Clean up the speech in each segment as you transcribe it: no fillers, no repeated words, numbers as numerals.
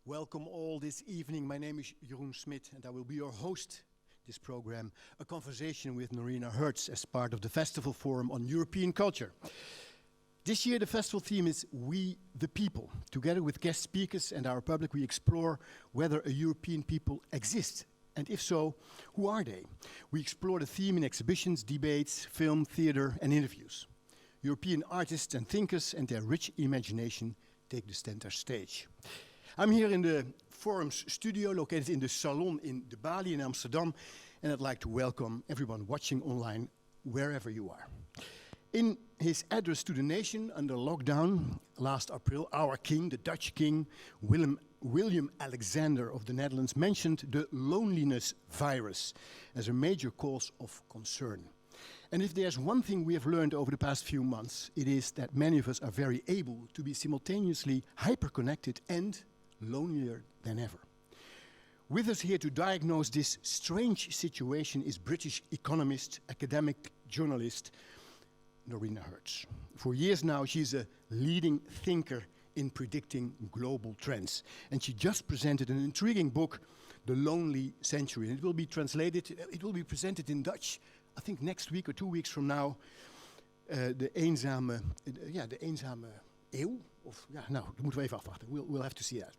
Welcome all this evening. My name is Jeroen Smit and I will be your host this program, a conversation with Noreena Hertz as part of the Festival Forum on European Culture. This year the festival theme is We the People. Together with guest speakers and our public we explore whether a European people exists, and if so, who are they? We explore the theme in exhibitions, debates, film, theater and interviews. European artists and thinkers and their rich imagination take the center stage. I'm here in the Forum's studio, located in the Salon in De Bali in Amsterdam, and I'd like to welcome everyone watching online, wherever you are. In his address to the nation under lockdown last April, our king, the Dutch king, William Alexander of the Netherlands, mentioned the loneliness virus as a major cause of concern. And if there's one thing we have learned over the past few months, it is that many of us are very able to be simultaneously hyper-connected and lonelier than ever. With us here to diagnose this strange situation is British economist, academic journalist, Noreena Hertz. For years now, she's a leading thinker in predicting global trends. And she just presented an intriguing book, The Lonely Century. And it will be translated, it will be presented in Dutch, I think next week or 2 weeks from now. De eenzame eeuw. Of, ja, nou, dat moeten we even afwachten. We'll have to see that.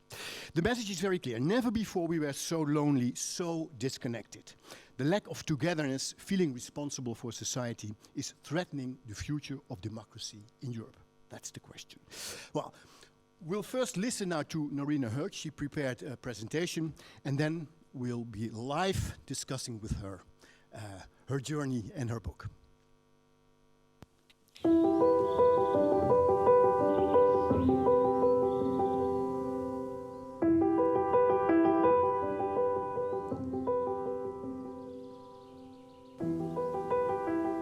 The message is very clear. Never before we were so lonely, so disconnected. The lack of togetherness, feeling responsible for society, is threatening the future of democracy in Europe. That's the question. Well, we'll first listen now to Noreena Hertz. She prepared a presentation, and then we'll be live discussing with her her journey and her book.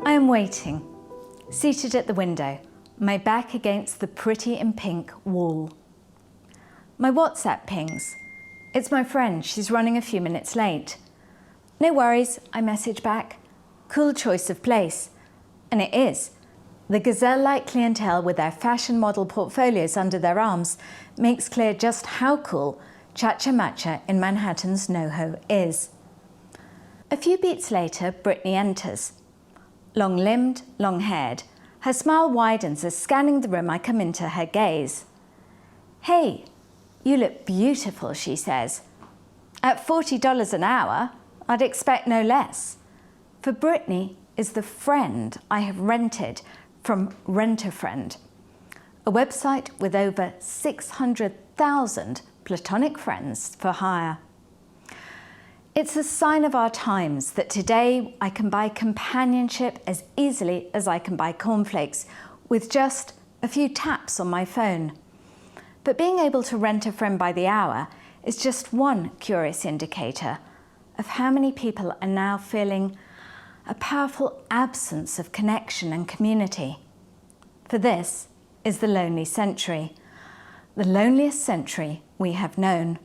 I am waiting, seated at the window, my back against the pretty in pink wall. My WhatsApp pings. It's my friend, she's running a few minutes late. No worries, I message back. Cool choice of place. And it is. The gazelle-like clientele with their fashion model portfolios under their arms makes clear just how cool Chacha Matcha in Manhattan's NoHo is. A few beats later, Brittany enters. Long-limbed, long-haired, her smile widens as scanning the room I come into her gaze. Hey, you look beautiful, she says. At $40 an hour, I'd expect no less. For Brittany is the friend I have rented from Rent-A-Friend, a website with over 600,000 platonic friends for hire. It's a sign of our times that today I can buy companionship as easily as I can buy cornflakes with just a few taps on my phone. But being able to rent a friend by the hour is just one curious indicator of how many people are now feeling a powerful absence of connection and community. For this is the lonely century, the loneliest century we have known.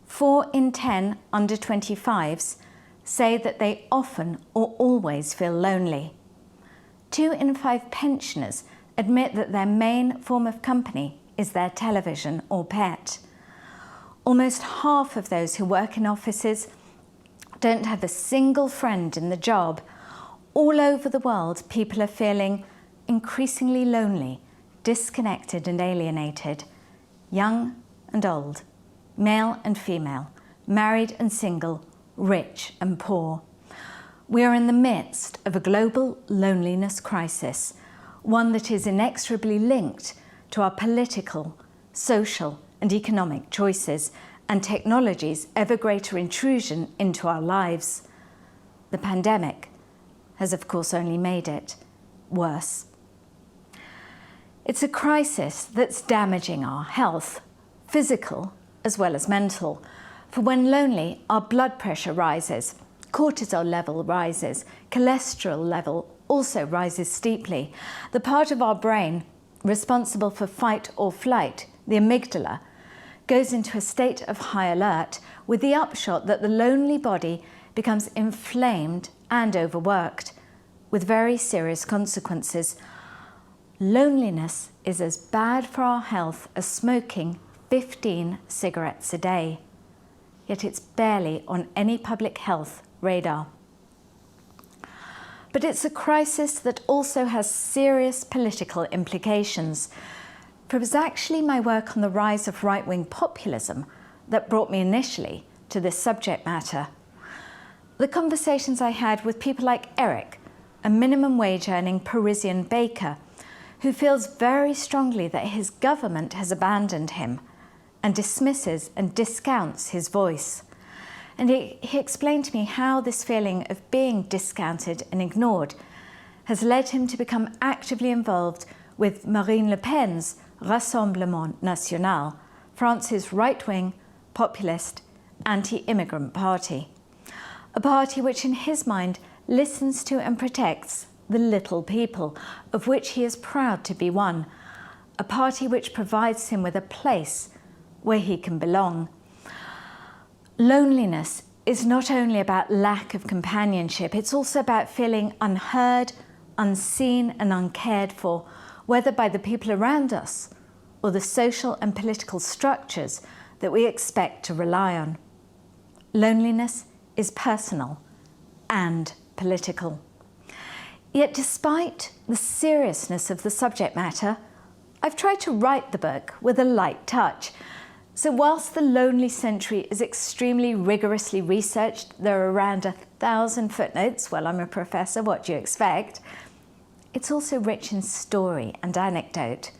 4 in 10 under 25s say that they often or always feel lonely. 2 in 5 pensioners admit that their main form of company is their television or pet. Almost half of those who work in offices don't have a single friend in the job. All over the world, people are feeling increasingly lonely, disconnected and alienated, young and old, male and female, married and single, rich and poor. We are in the midst of a global loneliness crisis, one that is inexorably linked to our political, social and economic choices and technology's ever greater intrusion into our lives. The pandemic has of course only made it worse. It's a crisis that's damaging our health, physical as well as mental. For when lonely, our blood pressure rises, cortisol level rises, cholesterol level also rises steeply. The part of our brain responsible for fight or flight, the amygdala, goes into a state of high alert, with the upshot that the lonely body becomes inflamed and overworked, with very serious consequences. Loneliness is as bad for our health as smoking, 15 cigarettes a day. Yet it's barely on any public health radar. But it's a crisis that also has serious political implications. For it was actually my work on the rise of right-wing populism that brought me initially to this subject matter. The conversations I had with people like Eric, a minimum wage earning Parisian baker, who feels very strongly that his government has abandoned him and dismisses and discounts his voice. And he explained to me how this feeling of being discounted and ignored has led him to become actively involved with Marine Le Pen's Rassemblement National, France's right-wing, populist, anti-immigrant party. A party which, in his mind, listens to and protects the little people, of which he is proud to be one. A party which provides him with a place where he can belong. Loneliness is not only about lack of companionship, it's also about feeling unheard, unseen and uncared for, whether by the people around us or the social and political structures that we expect to rely on. Loneliness is personal and political. Yet despite the seriousness of the subject matter, I've tried to write the book with a light touch. So whilst the lonely century is extremely rigorously researched, there are around 1,000 footnotes. Well, I'm a professor, what do you expect? It's also rich in story and anecdote.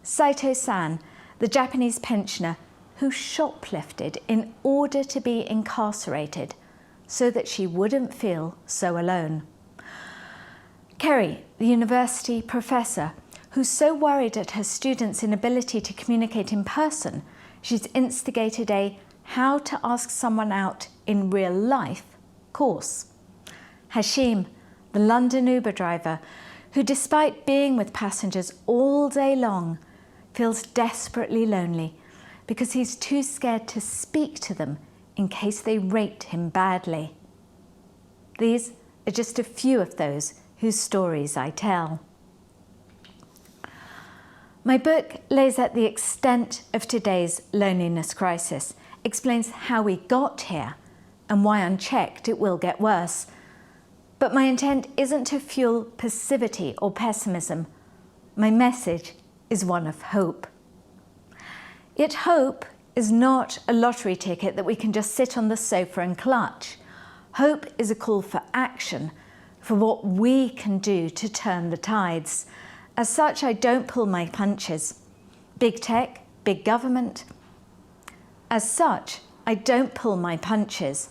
Saito-san, the Japanese pensioner who shoplifted in order to be incarcerated so that she wouldn't feel so alone. Kerry, the university professor, who's so worried at her students' inability to communicate in person, she's instigated a How to Ask Someone Out in Real Life course. Hashim, the London Uber driver, who despite being with passengers all day long, feels desperately lonely because he's too scared to speak to them in case they rate him badly. These are just a few of those whose stories I tell. My book lays out the extent of today's loneliness crisis, explains how we got here and why unchecked it will get worse. But my intent isn't to fuel passivity or pessimism. My message is one of hope. Yet hope is not a lottery ticket that we can just sit on the sofa and clutch. Hope is a call for action, for what we can do to turn the tides. As such, I don't pull my punches. Big tech, big government. As such, I don't pull my punches.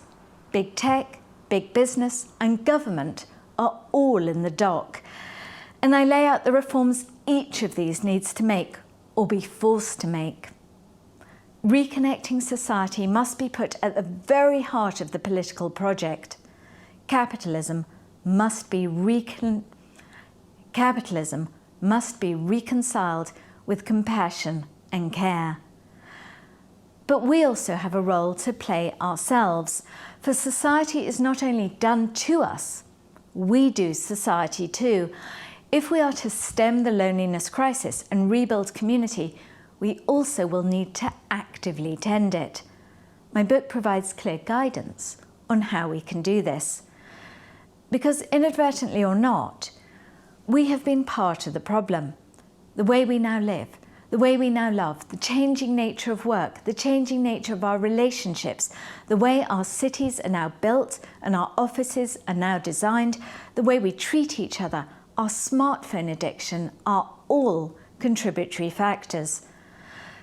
Big tech, big business and government are all in the dock. And I lay out the reforms each of these needs to make or be forced to make. Reconnecting society must be put at the very heart of the political project. Capitalism must be reconciled with compassion and care. But we also have a role to play ourselves, for society is not only done to us, we do society too. If we are to stem the loneliness crisis and rebuild community, we also will need to actively tend it. My book provides clear guidance on how we can do this. Because inadvertently or not, we have been part of the problem. The way we now live, the way we now love, the changing nature of work, the changing nature of our relationships, the way our cities are now built and our offices are now designed, the way we treat each other, our smartphone addiction are all contributory factors.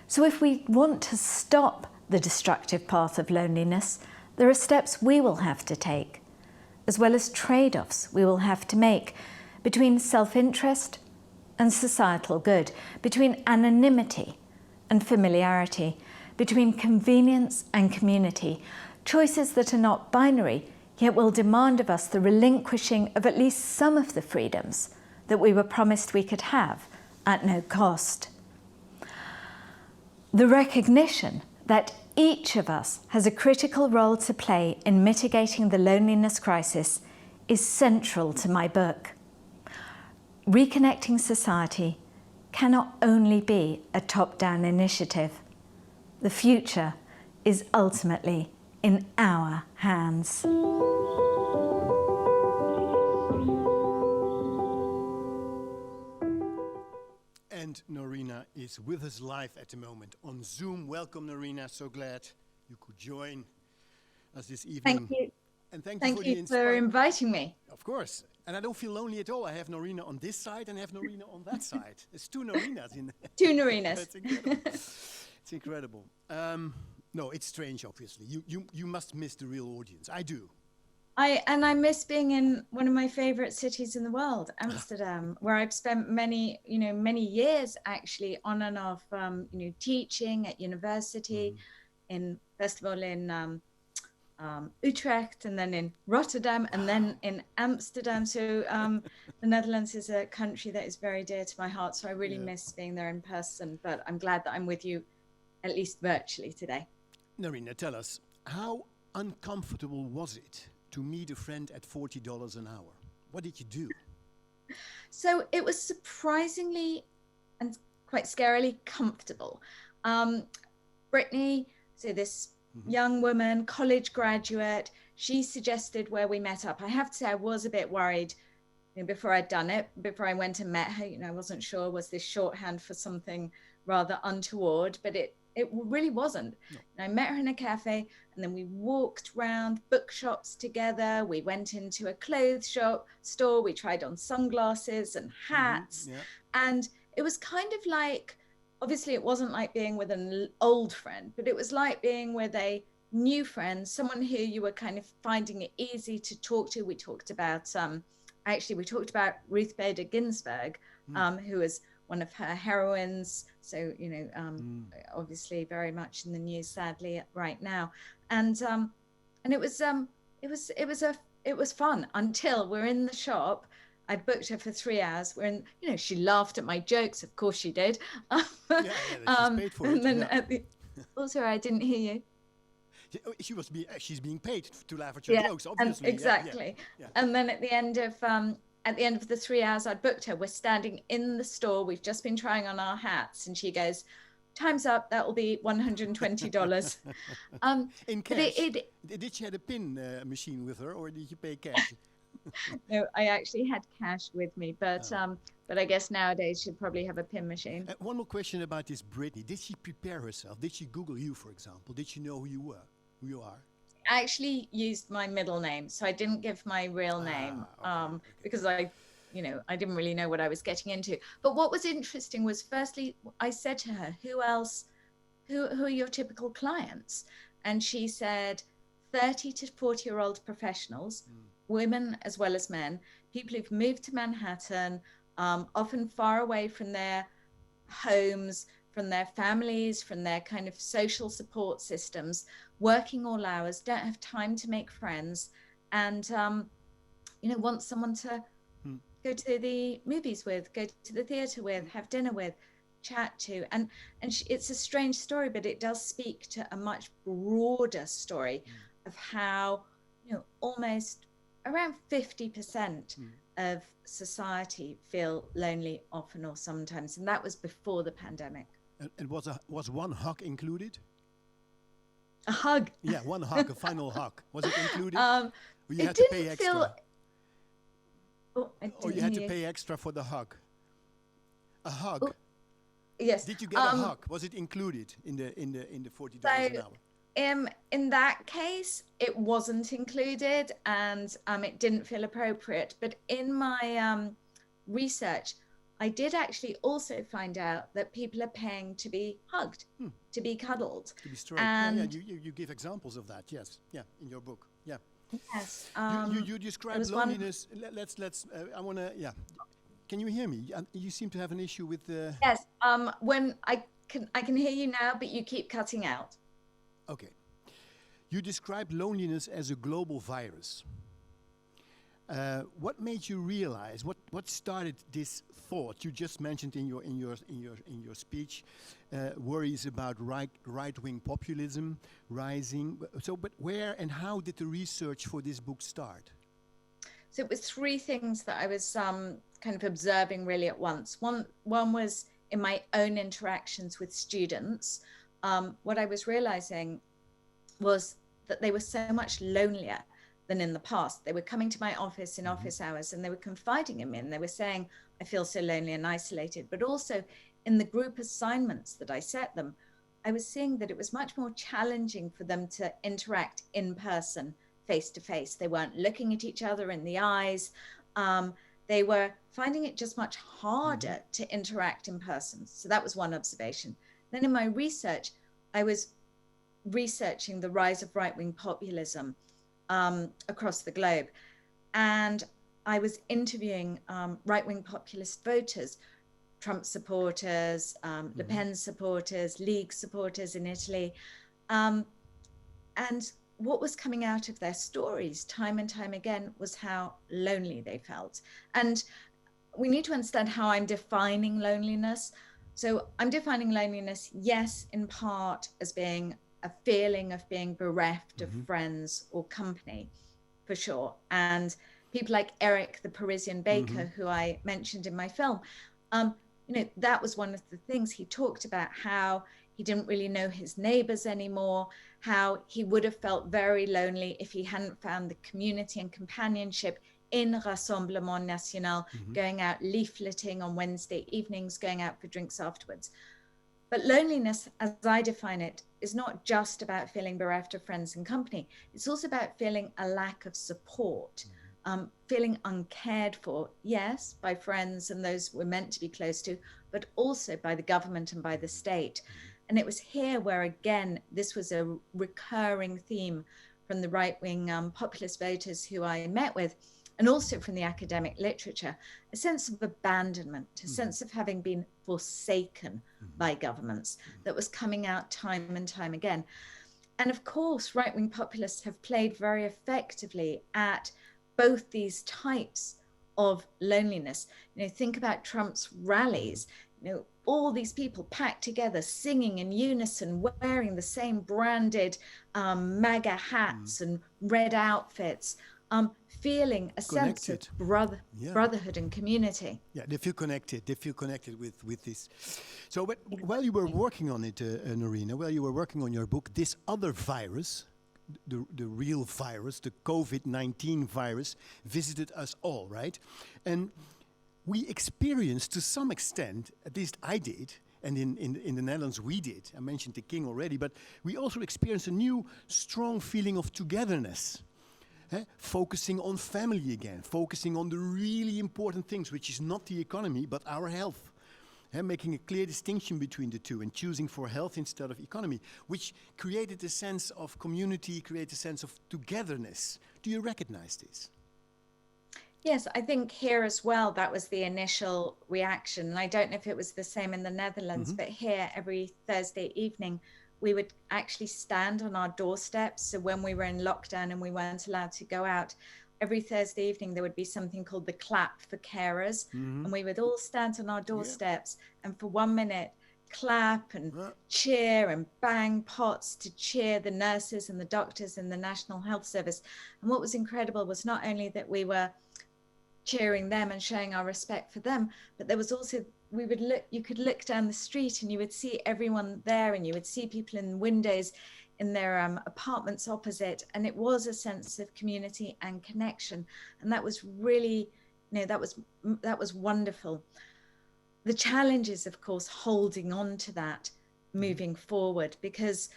So if we want to stop the destructive path of loneliness, there are steps we will have to take, as well as trade-offs we will have to make between self-interest and societal good, between anonymity and familiarity, between convenience and community, choices that are not binary, yet will demand of us the relinquishing of at least some of the freedoms that we were promised we could have at no cost. The recognition that each of us has a critical role to play in mitigating the loneliness crisis is central to my book. Reconnecting society cannot only be a top-down initiative. The future is ultimately in our hands. And Noreena is with us live at the moment on Zoom. Welcome, Noreena. So glad you could join us this evening. Thank you. And thank Thank you you for inviting me. Of course. And I don't feel lonely at all. I have Noreena on this side and I have Noreena on that side. It's two Noreenas in there. Two Noreenas. It's incredible. It's incredible. No, it's strange, obviously. You must miss the real audience. I do. I miss being in one of my favorite cities in the world, Amsterdam, where I've spent many years actually on and off, teaching at university, in first of all in Utrecht, and then in Rotterdam, and then in Amsterdam. So the Netherlands is a country that is very dear to my heart. So I really miss being there in person, but I'm glad that I'm with you, at least virtually today. Noreena, tell us, how uncomfortable was it to meet a friend at $40 an hour? What did you do? So it was surprisingly and quite scarily comfortable. Brittany, so this young woman, college graduate, she suggested where we met up. I have to say I was a bit worried before I'd done it, before I went and met her. I wasn't sure, was this shorthand for something rather untoward, but it really wasn't. No. And I met her in a cafe, and then we walked round bookshops together. We went into a clothes store. We tried on sunglasses and hats. And it was kind of like, obviously it wasn't like being with an old friend, but it was like being with a new friend, someone who you were kind of finding it easy to talk to. We talked about, Ruth Bader Ginsburg, who was one of her heroines. So, obviously very much in the news, sadly, right now. And it was fun until we're in the shop. I'd booked her for 3 hours. We're in, she laughed at my jokes. Of course she did. She's paid for it. And then also, I didn't hear you. She's being paid to laugh at your jokes, obviously. Exactly. Yeah. And then at the end of the 3 hours I'd booked her, we're standing in the store. We've just been trying on our hats, and she goes, "Time's up. That will be $120." In cash. Did she have a pin machine with her, or did you pay cash? No, I actually had cash with me, but I guess nowadays she'd probably have a pin machine. One more question about this Brittany. Did she prepare herself? Did she Google you, for example? Did she know who you are? I actually used my middle name, so I didn't give my real name, because I didn't really know what I was getting into. But what was interesting was, firstly, I said to her, who are your typical clients? And she said 30 to 40-year-old professionals, women as well as men, people who've moved to Manhattan, often far away from their homes, from their families, from their kind of social support systems, working all hours, don't have time to make friends, and want someone to go to the movies with, go to the theater with, have dinner with, chat to. And it's a strange story, but it does speak to a much broader story of how almost around 50% of society feel lonely often or sometimes, and that was before the pandemic. And was one hug included? A hug? Yeah, one hug, a final hug. Was it included? You had to pay extra. You had to pay extra for the hug. A hug. Oh, yes. Did you get a hug? Was it included in the $40 an hour? In that case, it wasn't included, and it didn't feel appropriate. But in my research, I did actually also find out that people are paying to be hugged, to be cuddled, to be stroked. And you give examples of that. Yes, in your book. Yeah. Yes. You describe loneliness. Let's. I want to. Yeah. Can you hear me? You seem to have an issue with the. Yes. When I can hear you now, but you keep cutting out. Okay. You describe loneliness as a global virus. What made you realize? What started this thought? You just mentioned in your speech worries about right-wing populism rising. So, but where and how did the research for this book start? So it was three things that I was kind of observing really at once. One was in my own interactions with students. what I was realizing was that they were so much lonelier than in the past. They were coming to my office in office hours and they were confiding in me and they were saying, I feel so lonely and isolated. But also in the group assignments that I set them, I was seeing that it was much more challenging for them to interact in person, face to face. They weren't looking at each other in the eyes. They were finding it just much harder to interact in person. So that was one observation. Then in my research, I was researching the rise of right-wing populism across the globe. And I was interviewing right-wing populist voters, Trump supporters, Le Pen supporters, League supporters in Italy. And what was coming out of their stories time and time again was how lonely they felt. And we need to understand how I'm defining loneliness. So I'm defining loneliness, yes, in part as being a feeling of being bereft of friends or company, for sure. And people like Eric, the Parisian baker, who I mentioned in my film, that was one of the things he talked about, how he didn't really know his neighbors anymore, how he would have felt very lonely if he hadn't found the community and companionship in Rassemblement National, going out leafleting on Wednesday evenings, going out for drinks afterwards. But loneliness, as I define it, is not just about feeling bereft of friends and company. It's also about feeling a lack of support, feeling uncared for, yes, by friends and those we're meant to be close to, but also by the government and by the state. And it was here where, again, this was a recurring theme from the right-wing populist voters who I met with, and also from the academic literature, a sense of abandonment, a sense of having been forsaken by governments that was coming out time and time again. And of course, right-wing populists have played very effectively at both these types of loneliness. Think about Trump's rallies, all these people packed together, singing in unison, wearing the same branded MAGA hats and red outfits, feeling a sense of brotherhood and community. Yeah, they feel connected. They feel connected with this. So while you were working on it, Noreena, while you were working on your book, this other virus, the real virus, the COVID-19 virus, visited us all, right? And we experienced, to some extent, at least I did, and in the Netherlands we did, I mentioned the king already, but we also experienced a new strong feeling of togetherness. Focusing on family again, focusing on the really important things, which is not the economy, but our health. Making a clear distinction between the two and choosing for health instead of economy, which created a sense of community, created a sense of togetherness. Do you recognize this? Yes, I think here as well, that was the initial reaction. And I don't know if it was the same in the Netherlands, but here every Thursday evening, we would actually stand on our doorsteps. So when we were in lockdown and we weren't allowed to go out, every Thursday evening, there would be something called the clap for carers. And we would all stand on our doorsteps and for 1 minute, clap and cheer and bang pots to cheer the nurses and the doctors in the National Health Service. And what was incredible was not only that we were cheering them and showing our respect for them, but there was also, you could look down the street and you would see everyone there, and you would see people in windows in their apartments opposite, and it was a sense of community and connection, and that was really, that was wonderful. The challenge is, of course, holding on to that moving forward, because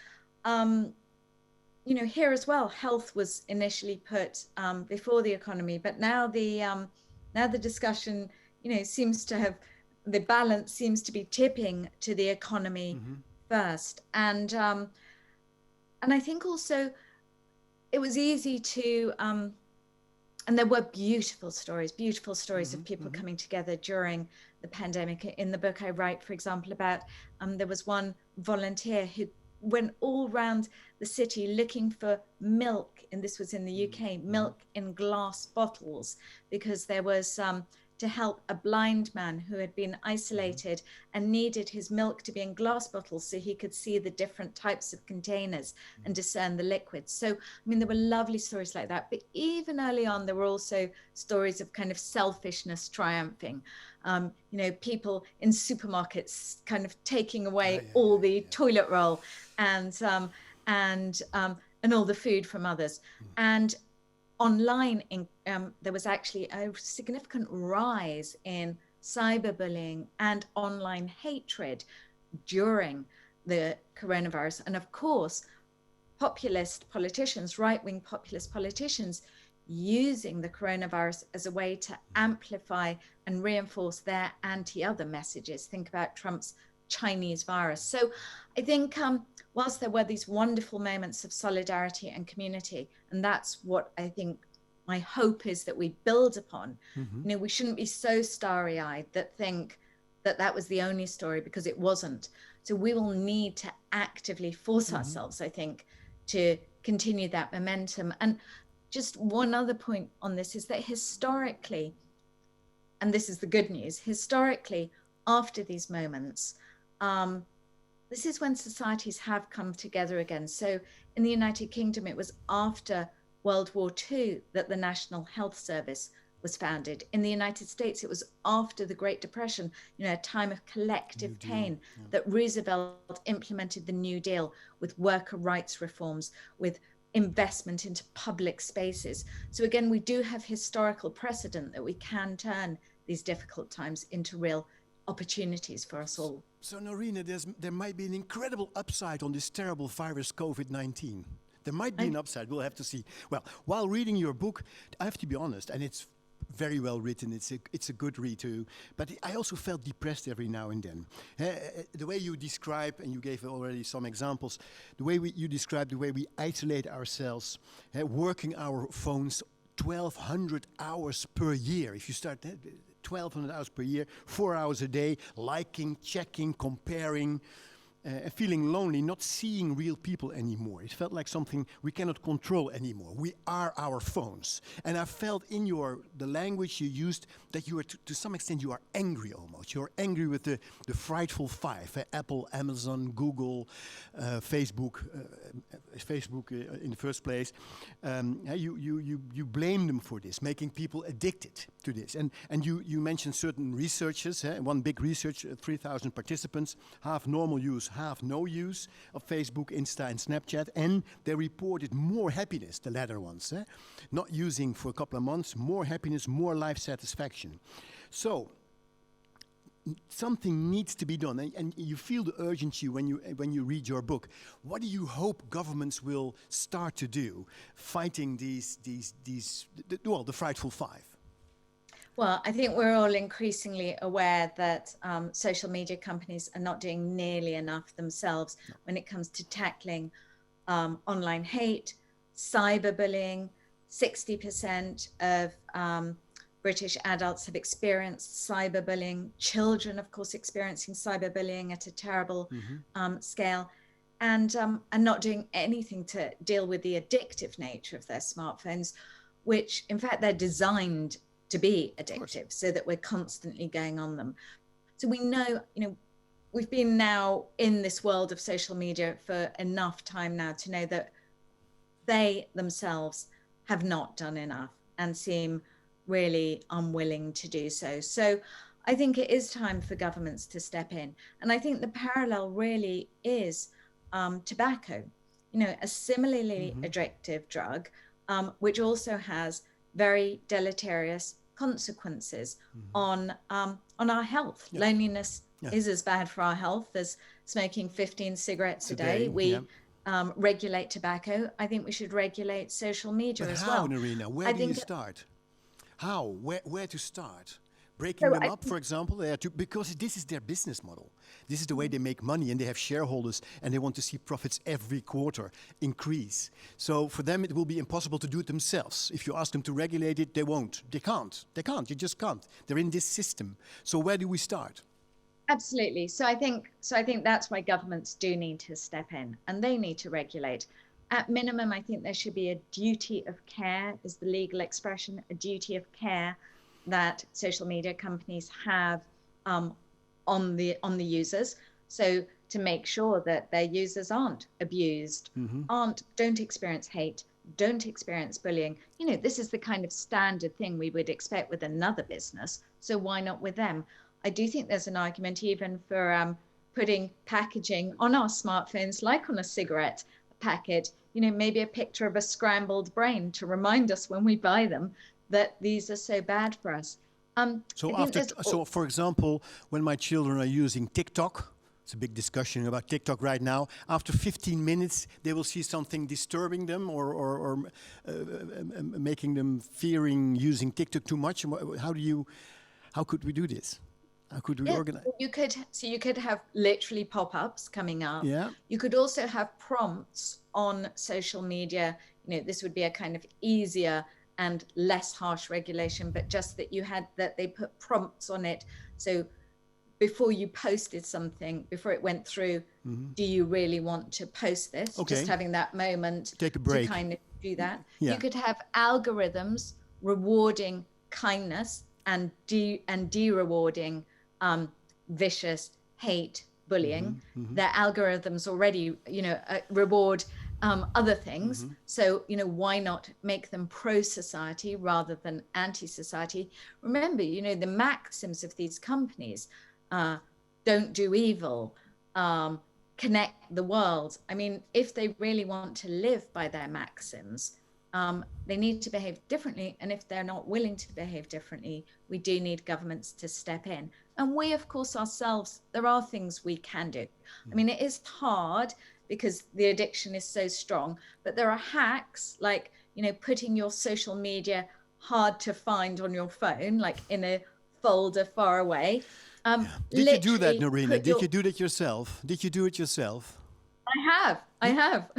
here as well, health was initially put before the economy, but now the discussion, seems to have, the balance seems to be tipping to the economy first. And I think also it was easy to, and there were beautiful stories of people coming together during the pandemic. In the book I write, for example, about, there was one volunteer who went all around the city looking for milk, and this was in the UK, milk in glass bottles, because there was to help a blind man who had been isolated and needed his milk to be in glass bottles so he could see the different types of containers and discern the liquids. So, I mean, there were lovely stories like that. But even early on, there were also stories of kind of selfishness triumphing. people in supermarkets kind of taking away all the toilet roll and all the food from others. And online, there was actually a significant rise in cyberbullying and online hatred during the coronavirus. And of course, populist politicians, right-wing populist politicians, using the coronavirus as a way to amplify and reinforce their anti-other messages. Think about Trump's Chinese virus. So I think whilst there were these wonderful moments of solidarity and community, and that's what I think my hope is that we build upon, we shouldn't be so starry-eyed that think that that was the only story, because it wasn't. So we will need to actively force ourselves, I think, to continue that momentum. And just one other point on this is that historically, and this is the good news, historically, after these moments, this is when societies have come together again. So in the United Kingdom, it was after World War II that the National Health Service was founded. In the United States, it was after the Great Depression, a time of collective pain, that Roosevelt implemented the New Deal with worker rights reforms, with investment into public spaces. So again, we do have historical precedent that we can turn these difficult times into real opportunities for us all. So Noreena, there might be an incredible upside on this terrible virus, COVID-19. There might be an upside, we'll have to see. Well, while reading your book, I have to be honest, and it's very well written, it's a good read too, but I also felt depressed every now and then. The way you describe, and you gave already some examples, the way you describe the way we isolate ourselves, working our phones 1,200 hours per year. If you start 1,200 hours per year, 4 hours a day, liking, checking, comparing, feeling lonely, not seeing real people anymore. It felt like something we cannot control anymore. We are our phones. And I felt in the language you used that you are, to some extent, you are angry almost. You're angry with the frightful five, Apple, Amazon, Google, Facebook in the first place. You blame them for this, making people addicted to this. And you mentioned certain researchers, one big research, 3,000 participants, half normal use, half no use of Facebook, Insta and Snapchat, and they reported more happiness, the latter ones. Not using for a couple of months, more happiness, more life satisfaction. So something needs to be done, and you feel the urgency when you read your book. What do you hope governments will start to do, fighting the frightful five? Well, I think we're all increasingly aware that social media companies are not doing nearly enough themselves when it comes to tackling online hate, cyberbullying. 60% of British adults have experienced cyberbullying. Children, of course, experiencing cyberbullying at a terrible scale, and are not doing anything to deal with the addictive nature of their smartphones, which, in fact, they're designed to be addictive, so that we're constantly going on them. So we know, we've been now in this world of social media for enough time now to know that they themselves have not done enough and seem really unwilling to do so. So I think it is time for governments to step in. And I think the parallel really is tobacco, a similarly addictive drug, which also has very deleterious consequences on our health. Loneliness is as bad for our health as smoking 15 cigarettes a day. We regulate tobacco. I think we should regulate social media as well. How, Noreena? Where do you start? How? Where to start? Breaking them up, for example, because this is their business model. This is the way they make money, and they have shareholders, and they want to see profits every quarter increase. So for them, it will be impossible to do it themselves. If you ask them to regulate it, they won't. They can't. They can't. You just can't. They're in this system. So where do we start? Absolutely. So I think that's why governments do need to step in, and they need to regulate. At minimum, I think there should be a duty of care, is the legal expression, a duty of care that social media companies have on the users, so to make sure that their users aren't abused, don't experience hate, don't experience bullying. This is the kind of standard thing we would expect with another business. So why not with them? I do think there's an argument even for putting packaging on our smartphones, like on a cigarette packet, maybe a picture of a scrambled brain to remind us when we buy them that these are so bad for us. So for example, when my children are using TikTok, it's a big discussion about TikTok right now. After 15 minutes, they will see something disturbing them or making them fearing using TikTok too much. How could we do this? How could we organize? You could have literally pop-ups coming up. Yeah. You could also have prompts on social media. This would be a kind of easier and less harsh regulation, but just that they put prompts on it. So before you posted something, before it went through, do you really want to post this? Okay. Just having that moment Take a break to kind of do that. Yeah. You could have algorithms rewarding kindness and de-rewarding vicious hate, bullying. Their algorithms already, reward other things. So, why not make them pro-society rather than anti-society? Remember, the maxims of these companies, don't do evil, connect the world. I mean, if they really want to live by their maxims, they need to behave differently. And if they're not willing to behave differently, we do need governments to step in. And we, of course, ourselves, there are things we can do. I mean, it is hard because the addiction is so strong, but there are hacks like, putting your social media hard to find on your phone, like in a folder far away. Did you do that, Noreena? Did you do that yourself? Did you do it yourself? I have.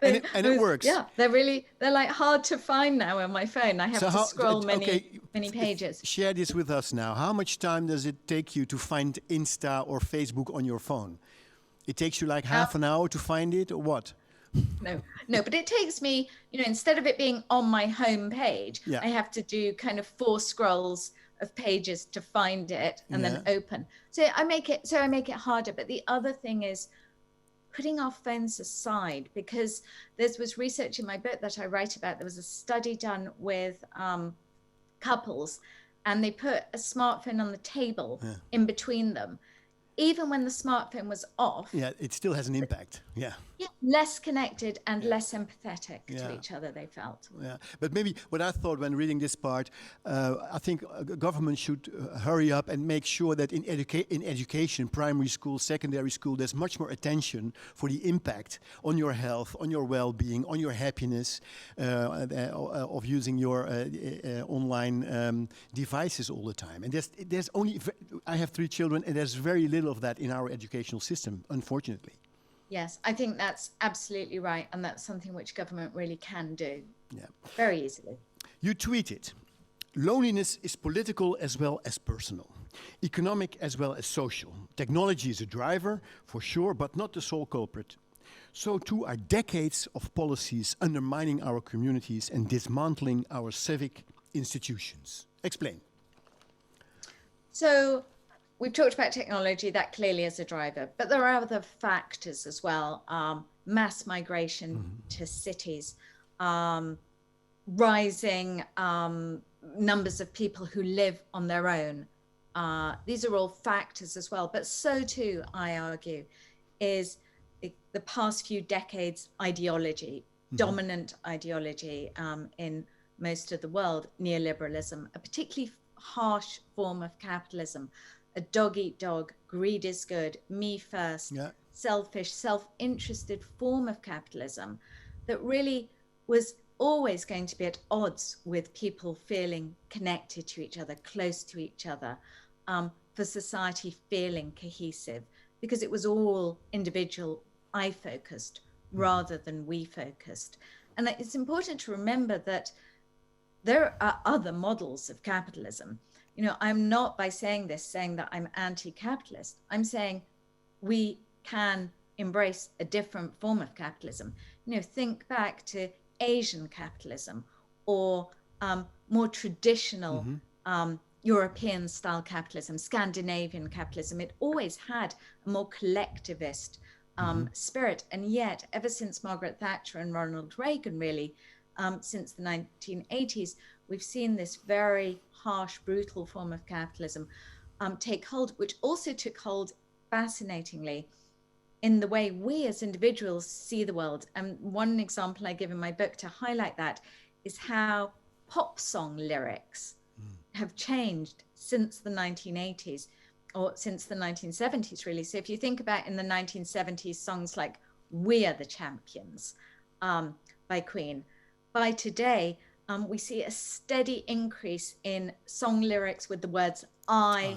And it works. Yeah, they're like hard to find now on my phone. I have to scroll many pages. Share this with us now. How much time does it take you to find Insta or Facebook on your phone? It takes you like half an hour to find it, or what? No, but it takes me, instead of it being on my home page, I have to do kind of 4 scrolls of pages to find it and then open. So I make it harder. But the other thing is putting our phones aside, because there was research in my book that I write about. There was a study done with couples, and they put a smartphone on the table in between them. Even when the smartphone was off, it still has an impact. Less connected and less empathetic to each other, they felt. But maybe what I thought when reading this part, I think government should hurry up and make sure that in education, primary school, secondary school, there's much more attention for the impact on your health, on your well-being, on your happiness of using your online devices all the time. And there's only, I have 3 children, and there's very little of that in our educational system, unfortunately. Yes, I think that's absolutely right. And that's something which government really can do very easily. You tweeted, loneliness is political as well as personal, economic as well as social. Technology is a driver, for sure, but not the sole culprit. So too are decades of policies undermining our communities and dismantling our civic institutions. Explain. So we've talked about technology, that clearly is a driver, but there are other factors as well. Mass migration to cities, rising numbers of people who live on their own. These are all factors as well, but so too, I argue, is the past few decades ideology, dominant ideology in most of the world, neoliberalism, a particularly harsh form of capitalism. A dog-eat-dog, greed is good, me first, selfish, self-interested form of capitalism that really was always going to be at odds with people feeling connected to each other, close to each other, for society feeling cohesive, because it was all individual, I-focused, rather than we-focused. And it's important to remember that there are other models of capitalism. I'm not, by saying this, saying that I'm anti-capitalist. I'm saying we can embrace a different form of capitalism. Think back to Asian capitalism or more traditional European style capitalism, Scandinavian capitalism. It always had a more collectivist spirit. And yet, ever since Margaret Thatcher and Ronald Reagan, really, since the 1980s, we've seen this very harsh, brutal form of capitalism take hold, which also took hold, fascinatingly, in the way we as individuals see the world. And one example I give in my book to highlight that is how pop song lyrics have changed since the 1980s, or since the 1970s, really. So if you think about in the 1970s, songs like We Are the Champions by Queen, by today, we see a steady increase in song lyrics with the words I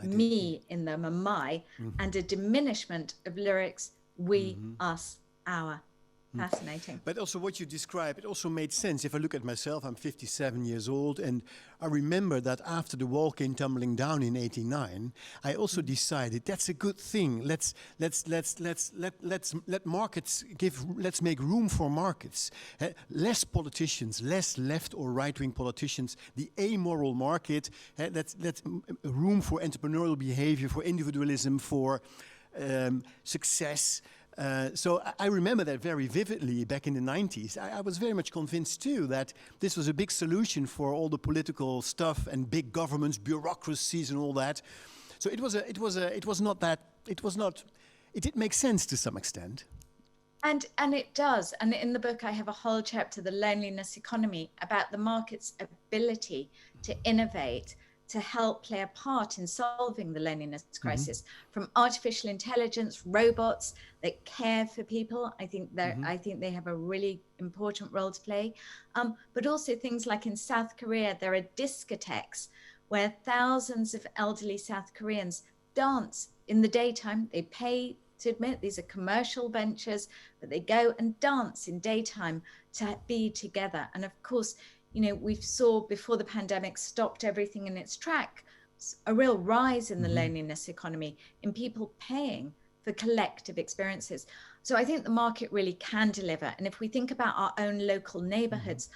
me in them, and my, and a diminishment of lyrics we, us, our. Fascinating. But also what you described, it also made sense. If I look at myself, I'm 57 years old, and I remember that after the wall came tumbling down in '89, I also decided that's a good thing. Let's let markets let's make room for markets. Less politicians, less left or right-wing politicians. The amoral market. Let's room for entrepreneurial behavior, for individualism, for success. So I remember that very vividly back in the 90s. I was very much convinced too that this was a big solution for all the political stuff and big governments, bureaucracies and all that. So it did make sense to some extent. And it does. And in the book, I have a whole chapter, The Loneliness Economy, about the market's ability to innovate, to help play a part in solving the loneliness crisis, from artificial intelligence, robots that care for people. I think they have a really important role to play. But also things like in South Korea, there are discotheques where thousands of elderly South Koreans dance in the daytime. They pay to admit, these are commercial ventures, but they go and dance in daytime to be together. And of course, we saw before the pandemic stopped everything in its track, a real rise in the loneliness economy, in people paying for collective experiences. So I think the market really can deliver. And if we think about our own local neighborhoods,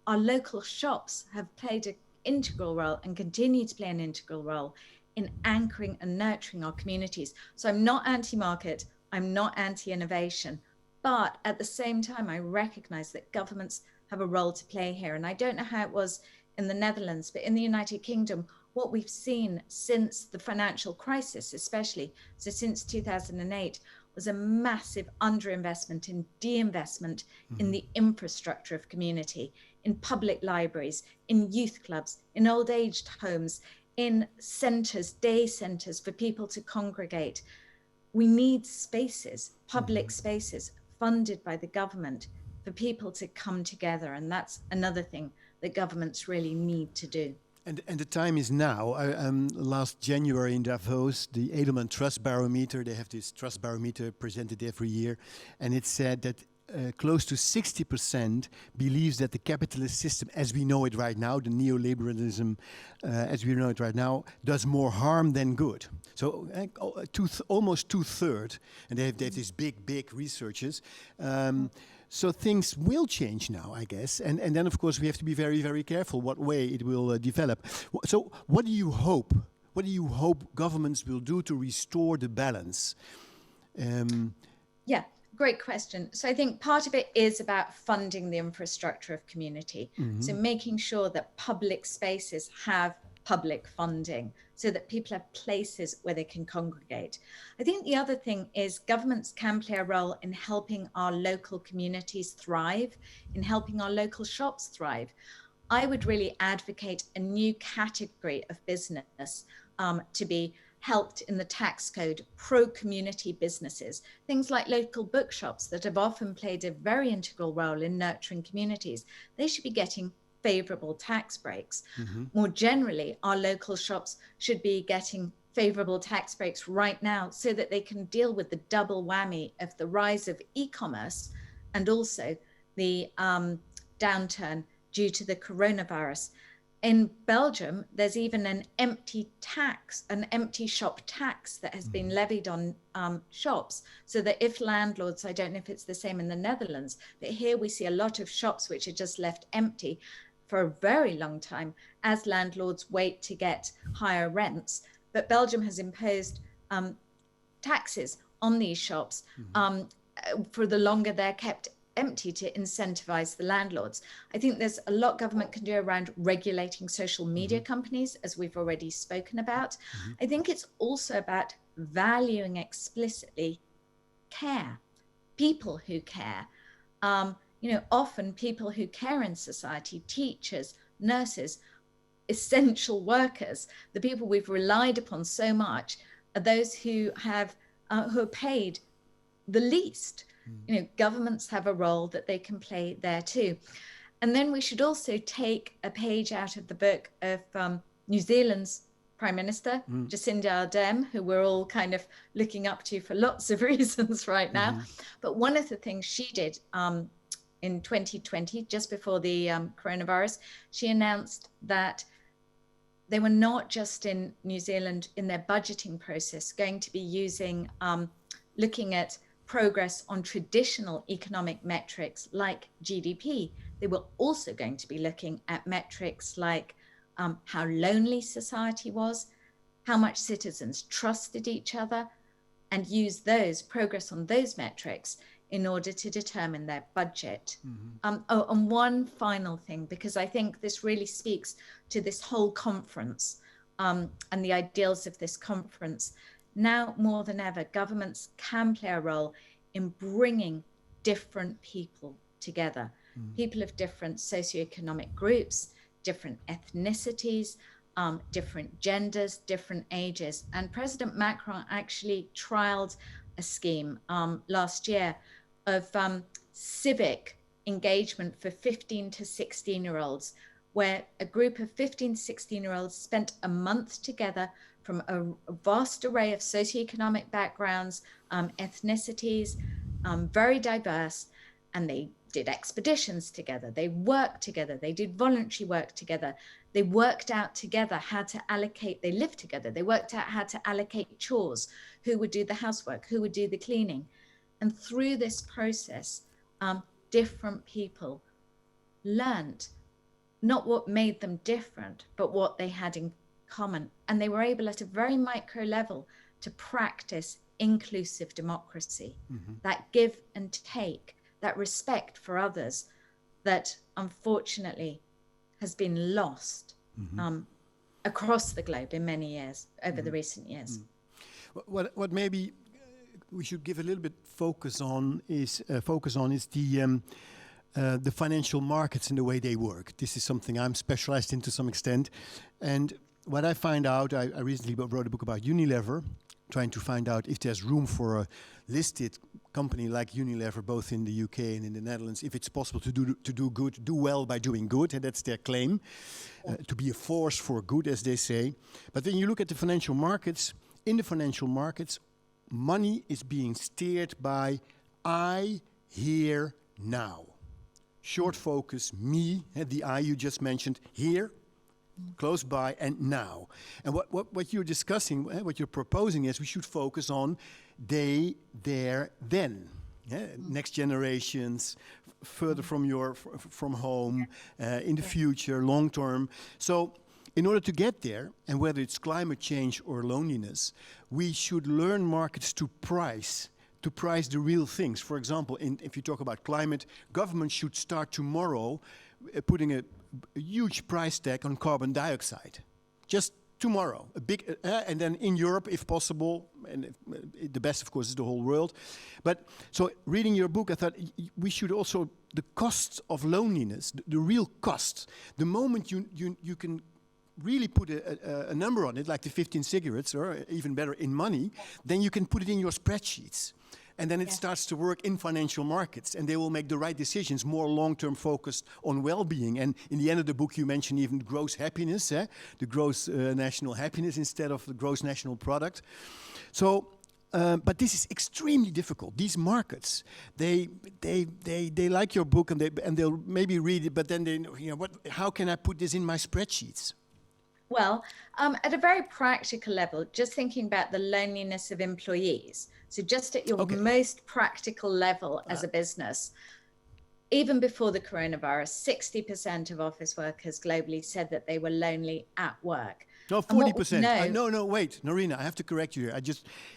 our local shops have played an integral role and continue to play an integral role in anchoring and nurturing our communities. So I'm not anti-market, I'm not anti-innovation, but at the same time, I recognize that governments have a role to play here. And I don't know how it was in the Netherlands, but in the United Kingdom, what we've seen since the financial crisis, especially, so since 2008, was a massive underinvestment and de-investment in the infrastructure of community, in public libraries, in youth clubs, in old aged homes, in centers, day centers for people to congregate. We need spaces, public spaces, funded by the government for people to come together. And that's another thing that governments really need to do. And the time is now. Last January in Davos, the Edelman Trust Barometer, they have this trust barometer presented every year, and it said that close to 60% believes that the capitalist system as we know it right now, the neoliberalism as we know it right now, does more harm than good. So almost two-thirds, and they have these big researchers. So things will change now, I guess. And then, of course, we have to be very, very careful what way it will develop. So what do you hope? What do you hope governments will do to restore the balance? Yeah, great question. So I think part of it is about funding the infrastructure of community. So making sure that public spaces have public funding so that people have places where they can congregate. I think the other thing is governments can play a role in helping our local communities thrive, in helping our local shops thrive. I would really advocate a new category of business to be helped in the tax code, pro-community businesses, things like local bookshops that have often played a very integral role in nurturing communities. They should be getting favorable tax breaks. More generally, our local shops should be getting favorable tax breaks right now so that they can deal with the double whammy of the rise of e-commerce and also the downturn due to the coronavirus. In Belgium, there's even an empty shop tax that has been levied on shops, so that if landlords, I don't know if it's the same in the Netherlands, but here we see a lot of shops which are just left empty for a very long time as landlords wait to get higher rents. But Belgium has imposed taxes on these shops for the longer they're kept empty to incentivize the landlords. I think there's a lot government can do around regulating social media companies, as we've already spoken about. I think it's also about valuing explicitly care, people who care. Often people who care in society, teachers, nurses, essential workers, the people we've relied upon so much, are those who are paid the least. Governments have a role that they can play there too. And then we should also take a page out of the book of New Zealand's Prime Minister, Jacinda Ardern, who we're all kind of looking up to for lots of reasons right now. But one of the things she did in 2020, just before the coronavirus, she announced that they were not just in New Zealand in their budgeting process going to be using, looking at progress on traditional economic metrics like GDP. They were also going to be looking at metrics like how lonely society was, how much citizens trusted each other, and use progress on those metrics in order to determine their budget. And one final thing, because I think this really speaks to this whole conference and the ideals of this conference. Now more than ever, governments can play a role in bringing different people together, people of different socioeconomic groups, different ethnicities, different genders, different ages. And President Macron actually trialed a scheme last year of civic engagement for 15 to 16-year-olds, where a group of 15 to 16-year-olds spent a month together from a vast array of socioeconomic backgrounds, ethnicities, very diverse, and they did expeditions together, they worked together, they did voluntary work together, they worked out together how to allocate, they lived together, they worked out how to allocate chores, who would do the housework, who would do the cleaning. And through this process, different people learned not what made them different, but what they had in common. And they were able at a very micro level to practice inclusive democracy, that give and take, that respect for others that unfortunately has been lost across the globe in many years, over the recent years. What maybe we should give a little bit focus on is the financial markets and the way they work. This is something I'm specialized in to some extent. And what I find out, I recently wrote a book about Unilever, trying to find out if there's room for a listed company like Unilever, both in the UK and in the Netherlands, if it's possible to do well by doing good, and that's their claim, to be a force for good, as they say. But then you look at the financial markets. In the financial markets, money is being steered by I, here, now. Short focus, me, the I you just mentioned, here, close by, and now. And what you're discussing, what you're proposing is we should focus on they, there, then. Next generations, further from home, in the future, long term. So in order to get there, and whether it's climate change or loneliness, we should learn markets to price the real things. For example, if you talk about climate, government should start tomorrow putting a huge price tag on carbon dioxide. Just tomorrow, a big, and then in Europe, if possible, and the best, of course, is the whole world. But so reading your book, I thought we should also, the costs of loneliness, the real costs, the moment you can really put a number on it, like the 15 cigarettes, or even better in money, then you can put it in your spreadsheets. And then it starts to work in financial markets, and they will make the right decisions, more long-term focused on well-being. And in the end of the book, you mention even gross happiness, the gross national happiness instead of the gross national product. So, but this is extremely difficult. These markets, they like your book, and they'll maybe read it, but then how can I put this in my spreadsheets? Well, at a very practical level, just thinking about the loneliness of employees. So just at your most practical level as a business, even before the coronavirus, 60% of office workers globally said that they were lonely at work. No, And what we 40%. know- No, wait, Noreena, I have to correct you here.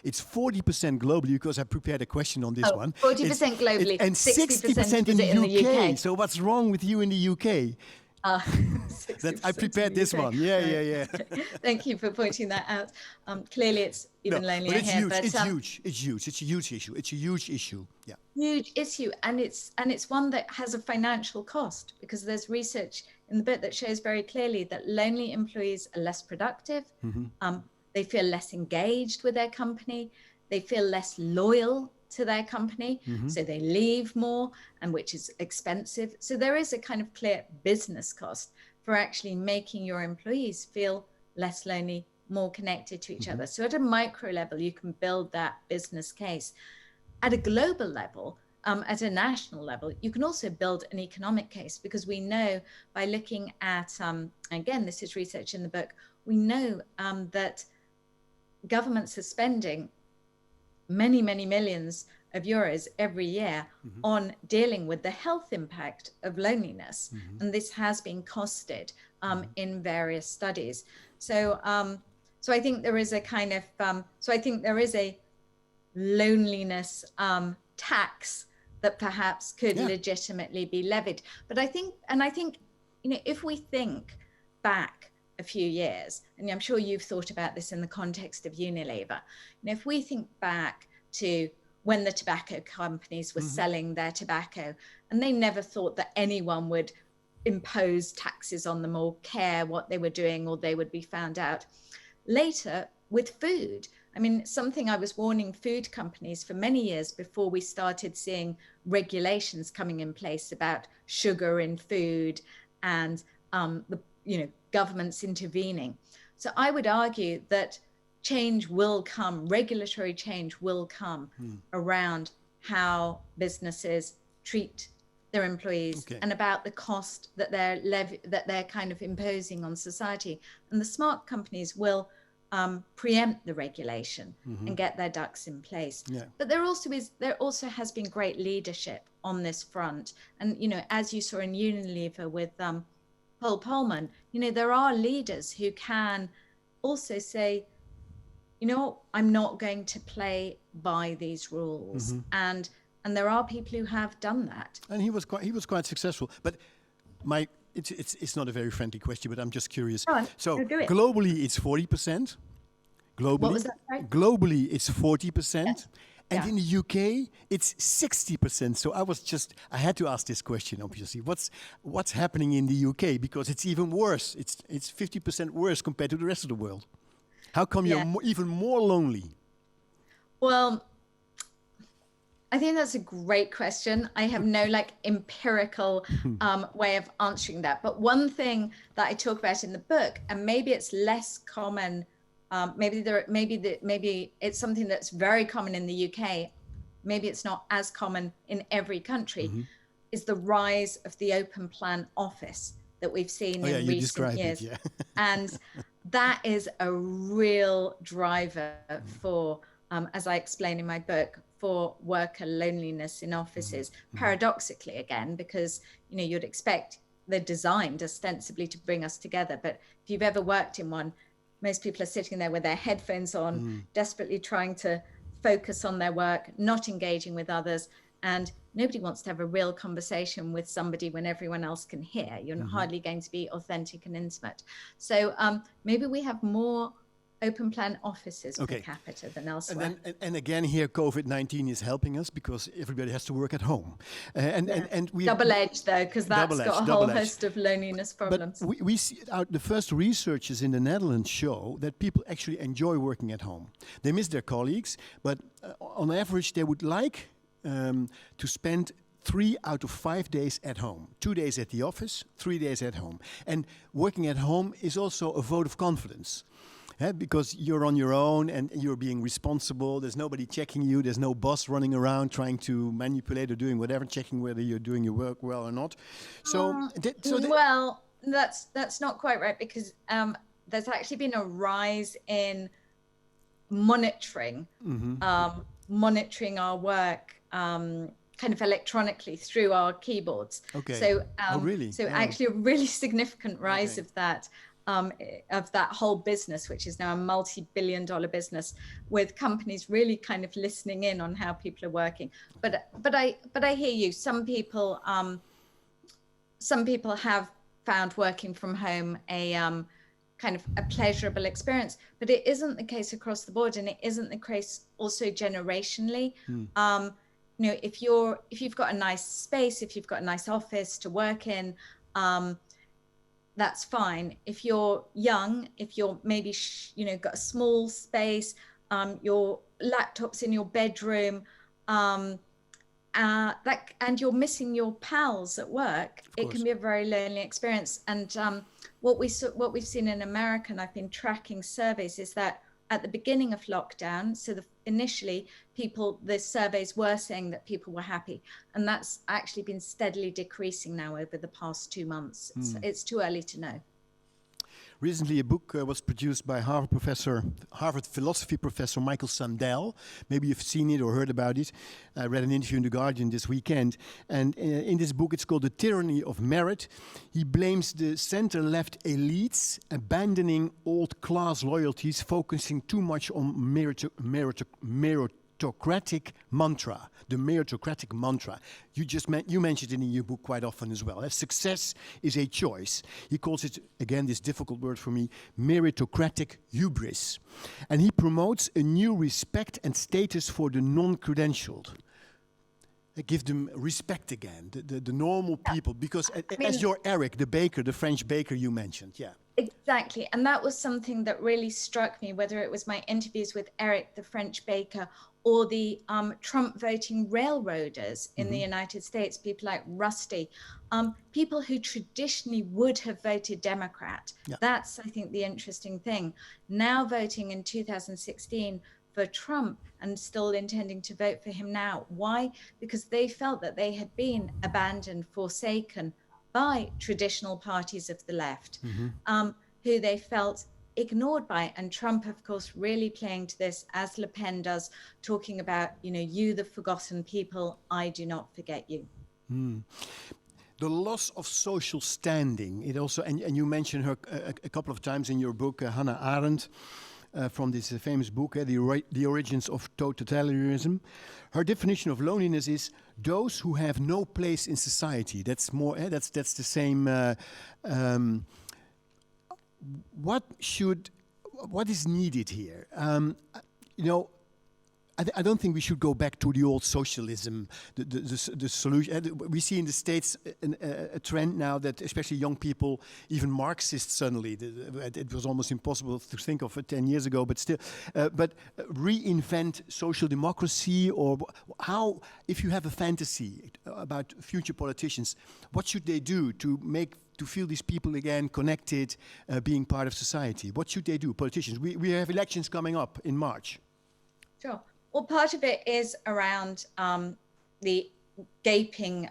It's 40% globally because I prepared a question on this one. 40% globally, And 60% in was the UK. UK. So what's wrong with you in the UK? I prepared this one. Yeah. Thank you for pointing that out. Clearly, it's even lonelier but it's here. huge. But It's huge. It's huge. It's a huge issue. It's a huge issue. Yeah. huge issue, and it's one that has a financial cost, because there's research in the book that shows very clearly that lonely employees are less productive. They feel less engaged with their company. They feel less loyal to their company, so they leave more, and which is expensive. So there is a kind of clear business cost for actually making your employees feel less lonely, more connected to each other. So at a micro level, you can build that business case. At a global level, at a national level, you can also build an economic case, because we know by looking at, again, this is research in the book, we know that governments are spending many, many millions of euros every year on dealing with the health impact of loneliness. And this has been costed in various studies. So I think there is a kind of, so I think there is a loneliness tax that perhaps could legitimately be levied. But I think, if we think back a few years, and I'm sure you've thought about this in the context of Unilever, if we think back to when the tobacco companies were selling their tobacco, and they never thought that anyone would impose taxes on them or care what they were doing, or they would be found out. Later, with food, something I was warning food companies for many years before we started seeing regulations coming in place about sugar in food and governments intervening. So I would argue that change will come, regulatory change will come around how businesses treat their employees and about the cost that they're kind of imposing on society. And the smart companies will preempt the regulation and get their ducks in place. But there also has been great leadership on this front. And as you saw in Unilever with Paul Polman, there are leaders who can also say, I'm not going to play by these rules. And there are people who have done that. And he was quite successful. But it's not a very friendly question, but I'm just curious. Go on, so do it. globally, it's 40%. Globally, what was that? Sorry? Globally, it's 40%. Yes. And in the UK, it's 60%. So I had to ask this question, obviously. What's happening in the UK? Because it's even worse. It's 50% worse compared to the rest of the world. How come you're even more lonely? Well, I think that's a great question. I have no empirical way of answering that. But one thing that I talk about in the book, and maybe it's less common, maybe it's something that's very common in the UK, maybe it's not as common in every country, is the rise of the open plan office that we've seen in recent years. And that is a real driver for, as I explain in my book, for worker loneliness in offices. Paradoxically, again, because you'd expect they're designed ostensibly to bring us together, but if you've ever worked in one, most people are sitting there with their headphones on, desperately trying to focus on their work, not engaging with others, and nobody wants to have a real conversation with somebody when everyone else can hear. You're hardly going to be authentic and intimate. So maybe we have more open plan offices per capita than elsewhere. And again, here COVID-19 is helping us because everybody has to work at home. And we double-edged though, because that's got a whole host of loneliness problems. But we see the first researches in the Netherlands show that people actually enjoy working at home. They miss their colleagues, but on average, they would like to spend 3 out of 5 days at home. 2 days at the office, 3 days at home. And working at home is also a vote of confidence. Because you're on your own and you're being responsible. There's nobody checking you. There's no boss running around trying to manipulate or doing whatever, checking whether you're doing your work well or not. Well, that's not quite right, because there's actually been a rise in monitoring, monitoring our work kind of electronically through our keyboards. Okay. So, really? So actually a really significant rise of that. of that whole business, which is now a multi-billion-dollar business, with companies really kind of listening in on how people are working. But I hear you. Some people have found working from home a kind of a pleasurable experience, but it isn't the case across the board, and it isn't the case also generationally. If you've got a nice space, if you've got a nice office to work in, that's fine. If you're young, if you're maybe got a small space, your laptop's in your bedroom, and you're missing your pals at work, it can be a very lonely experience. And what we've seen in America, and I've been tracking surveys, is that at the beginning of lockdown, so initially the surveys were saying that people were happy, and that's actually been steadily decreasing now over the past 2 months. It's too early to know. Recently, a book was produced by Harvard philosophy professor Michael Sandel. Maybe you've seen it or heard about it. I read an interview in The Guardian this weekend. And in this book, it's called The Tyranny of Merit. He blames the center-left elites abandoning old class loyalties, focusing too much on meritocratic mantra, the meritocratic mantra. You mentioned it in your book quite often as well. Success is a choice. He calls it, again, this difficult word for me, meritocratic hubris. And he promotes a new respect and status for the non-credentialed. Give them respect again, the normal people, because as your Eric, the baker, the French baker you mentioned, yeah. Exactly, and that was something that really struck me, whether it was my interviews with Eric, the French baker, or the Trump voting railroaders in the United States, people like Rusty, people who traditionally would have voted Democrat. Yeah. That's, I think, the interesting thing. Now voting in 2016 for Trump and still intending to vote for him now. Why? Because they felt that they had been abandoned, forsaken by traditional parties of the left, who they felt ignored by. And Trump, of course, really playing to this, as Le Pen does, talking about, you the forgotten people, I do not forget you. The loss of social standing, it also, and you mentioned her a couple of times in your book, Hannah Arendt, from this famous book, The Origins of Totalitarianism. Her definition of loneliness is those who have no place in society. That's more. That's the same. What is needed here? I don't think we should go back to the old socialism, the solution. We see in the States a trend now that especially young people, even Marxists suddenly, it was almost impossible to think of it 10 years ago, but still, reinvent social democracy, or how, if you have a fantasy about future politicians, what should they do to feel these people again connected, being part of society? What should they do, politicians? We have elections coming up in March. Sure. Well, part of it is around the gaping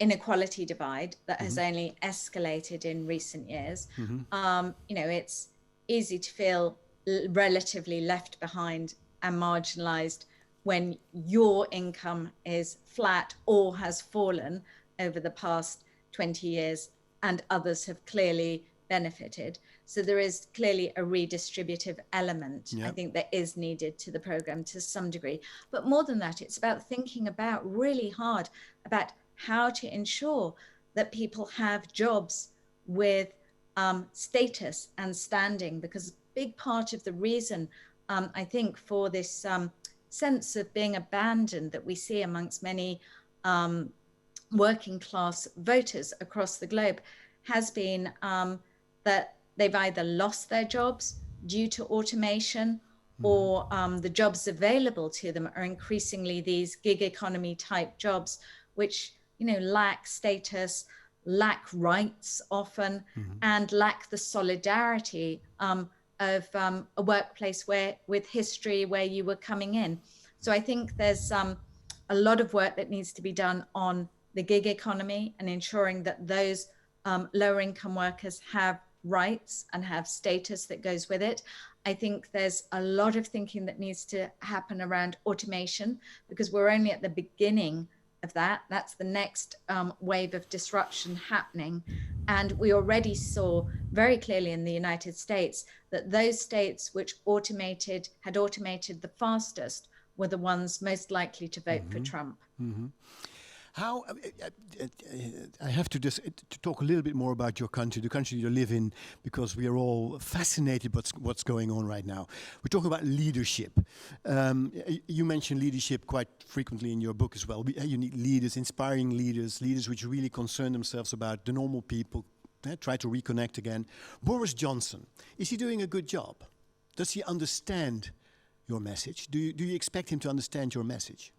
inequality divide that has only escalated in recent years. It's easy to feel relatively left behind and marginalized when your income is flat or has fallen over the past 20 years and others have clearly benefited. So there is clearly a redistributive element, I think, that is needed to the program to some degree. But more than that, it's about thinking about really hard about how to ensure that people have jobs with status and standing, because a big part of the reason, I think, for this sense of being abandoned that we see amongst many working class voters across the globe has been that they've either lost their jobs due to automation, or the jobs available to them are increasingly these gig economy type jobs, which lack status, lack rights often, and lack the solidarity of a workplace with history where you were coming in. So I think there's a lot of work that needs to be done on the gig economy and ensuring that those lower income workers have rights and have status that goes with it. I think there's a lot of thinking that needs to happen around automation, because we're only at the beginning of that. That's the next wave of disruption happening. And we already saw very clearly in the United States that those states which had automated the fastest were the ones most likely to vote for Trump. How I have to just to talk a little bit more about your country, the country you live in, because we are all fascinated by what's going on right now. We're talking about leadership. You mention leadership quite frequently in your book as well. You need leaders, inspiring leaders, leaders which really concern themselves about the normal people, try to reconnect again. Boris Johnson, is he doing a good job? Does he understand your message? Do you expect him to understand your message?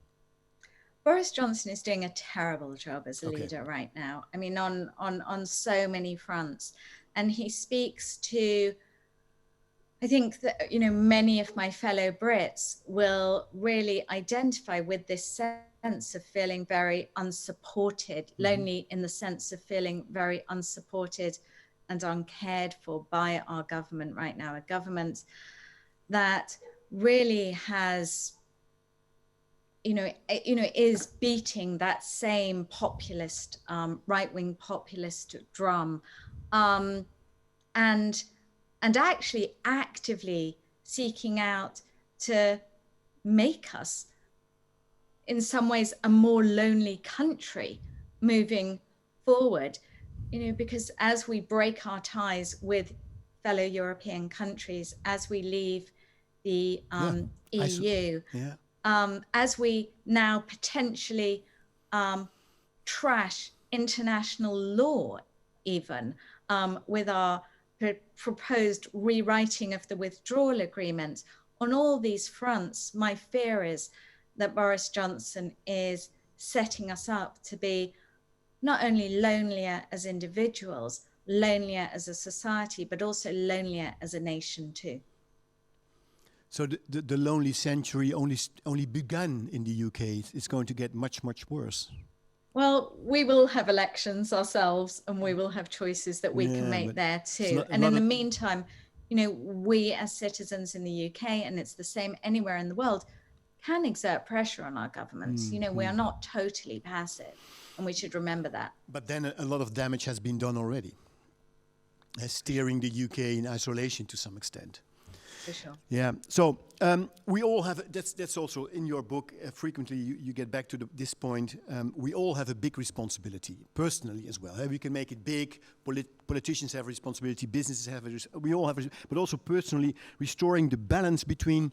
Boris Johnson is doing a terrible job as a leader right now. I mean, on so many fronts. And he speaks to, I think that, many of my fellow Brits will really identify with this sense of feeling very unsupported, lonely in the sense of feeling very unsupported and uncared for by our government right now, a government that really has is beating that same populist, right-wing populist drum, and actually actively seeking out to make us, in some ways, a more lonely country moving forward. Because as we break our ties with fellow European countries, as we leave the EU. As we now potentially trash international law, even with our proposed rewriting of the withdrawal agreement, on all these fronts, my fear is that Boris Johnson is setting us up to be not only lonelier as individuals, lonelier as a society, but also lonelier as a nation too. So the lonely century only began in the UK. It's going to get much, much worse. Well, we will have elections ourselves, and we will have choices that we can make there too. And in the meantime, we as citizens in the UK, and it's the same anywhere in the world, can exert pressure on our governments. We are not totally passive, and we should remember that. But then a lot of damage has been done already, steering the UK in isolation to some extent. For sure. Yeah. So we all have. That's also in your book. Frequently, you get back to this point. We all have a big responsibility, personally as well. We can make it big. Politicians have a responsibility. Businesses have we all have, but also personally, restoring the balance between,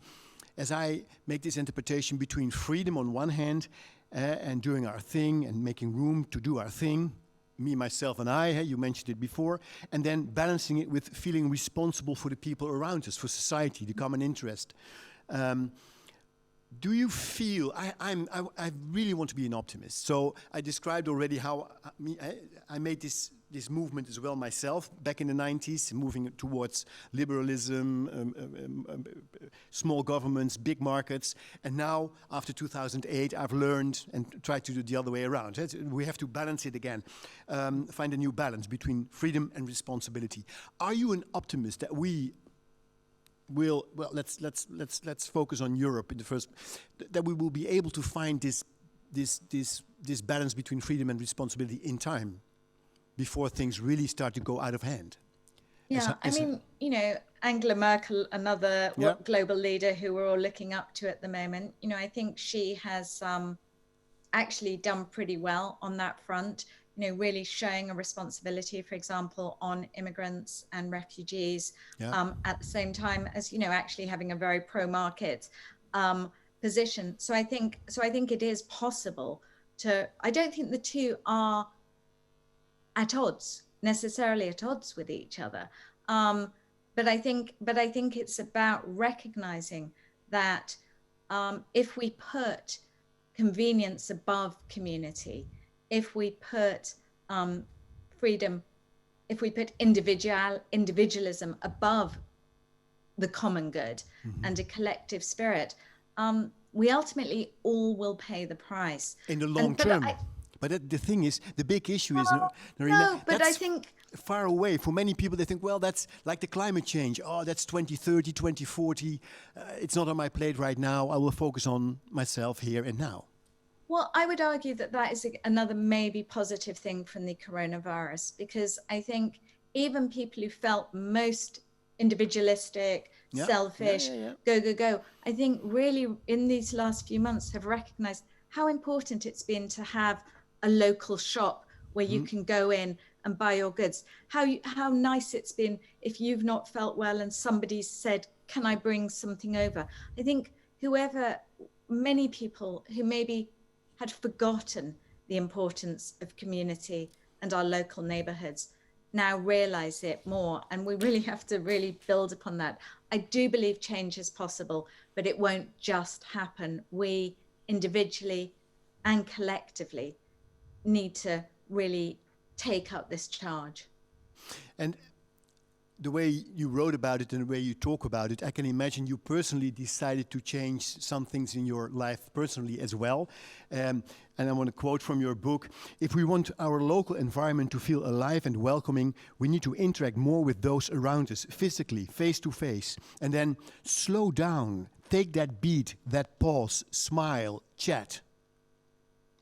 as I make this interpretation, between freedom on one hand and doing our thing and making room to do our thing. Me, myself, and I, you mentioned it before, and then balancing it with feeling responsible for the people around us, for society, the common interest. Do you feel, I really want to be an optimist, so I described already how I made this movement as well myself back in the 90s, moving towards liberalism, small governments, big markets, and now after 2008 I've learned and tried to do the other way around. We have to balance it again, find a new balance between freedom and responsibility. Are you an optimist that we will, well, let's focus on Europe in the first, that we will be able to find this balance between freedom and responsibility in time, before things really start to go out of hand? Yeah, Angela Merkel, another global leader who we're all looking up to at the moment, I think she has actually done pretty well on that front, really showing a responsibility, for example, on immigrants and refugees, at the same time as, actually having a very pro-market position. So I think it is possible to, I don't think the two are necessarily at odds with each other. But I think it's about recognizing that if we put convenience above community, if we put freedom, if we put individualism above the common good and a collective spirit, we ultimately all will pay the price. In the long term. But the thing is, the big issue is, Noreena, no, but I think far away. For many people, they think, well, that's like the climate change. Oh, that's 2030, 2040. It's not on my plate right now. I will focus on myself here and now. Well, I would argue that that is another maybe positive thing from the coronavirus, because I think even people who felt most individualistic, Yeah, selfish, yeah. go, go, go, I think really in these last few months have recognized how important it's been to have a local shop where you can go in and buy your goods. How nice it's been if you've not felt well and somebody said, can I bring something over? I think many people who maybe had forgotten the importance of community and our local neighborhoods now realize it more, and we really have to really build upon that. I do believe change is possible, but it won't just happen. We individually and collectively need to really take up this charge. And the way you wrote about it and the way you talk about it, I can imagine you personally decided to change some things in your life personally as well. And I want to quote from your book: if we want our local environment to feel alive and welcoming, we need to interact more with those around us, physically, face to face. And then slow down, take that beat, that pause, smile, chat.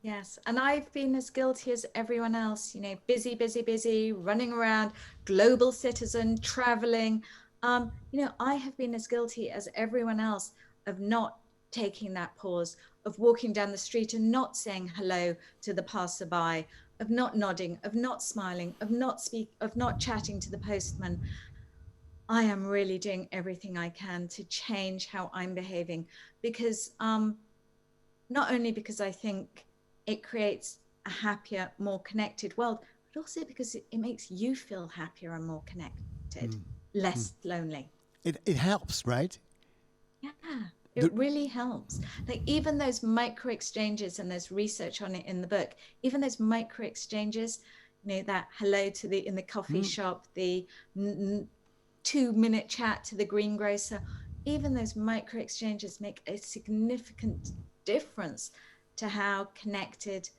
Yes, and I've been as guilty as everyone else, busy, busy, busy, running around, global citizen, traveling. I have been as guilty as everyone else of not taking that pause, of walking down the street and not saying hello to the passerby, of not nodding, of not smiling, of not chatting to the postman. I am really doing everything I can to change how I'm behaving, because not only because I think it creates a happier, more connected world, but also because it makes you feel happier and more connected, less lonely. It helps, right? Yeah, it really helps. Like even those micro exchanges, and there's research on it in the book, even those micro exchanges, that hello in the coffee shop, the 2-minute chat to the greengrocer, even those micro exchanges make a significant difference to how connected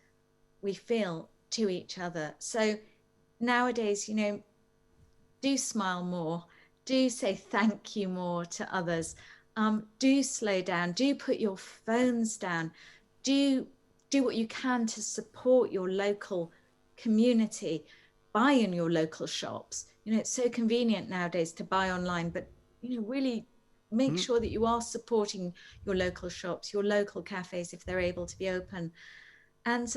we feel to each other. So nowadays, do smile more, do say thank you more to others, do slow down, do put your phones down, do what you can to support your local community, buy in your local shops. It's so convenient nowadays to buy online, but really make sure that you are supporting your local shops, your local cafes, if they're able to be open. And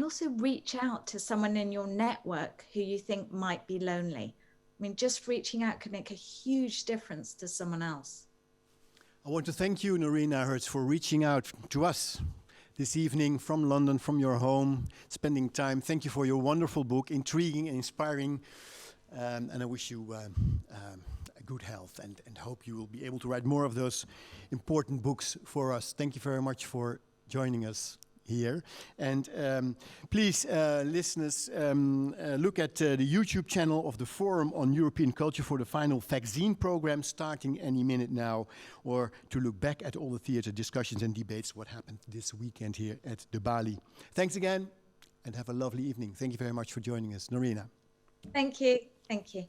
also reach out to someone in your network who you think might be lonely. I mean, just reaching out can make a huge difference to someone else. I want to thank you, Noreena Hertz, for reaching out to us this evening from London, from your home, spending time. Thank you for your wonderful book, intriguing and inspiring. And I wish you good health and hope you will be able to write more of those important books for us. Thank you very much for joining us here. And please, listeners, look at the YouTube channel of the Forum on European Culture for the final vaccine program starting any minute now, or to look back at all the theater discussions and debates, what happened this weekend here at the Bali. Thanks again and have a lovely evening. Thank you very much for joining us. Noreena. Thank you. Thank you.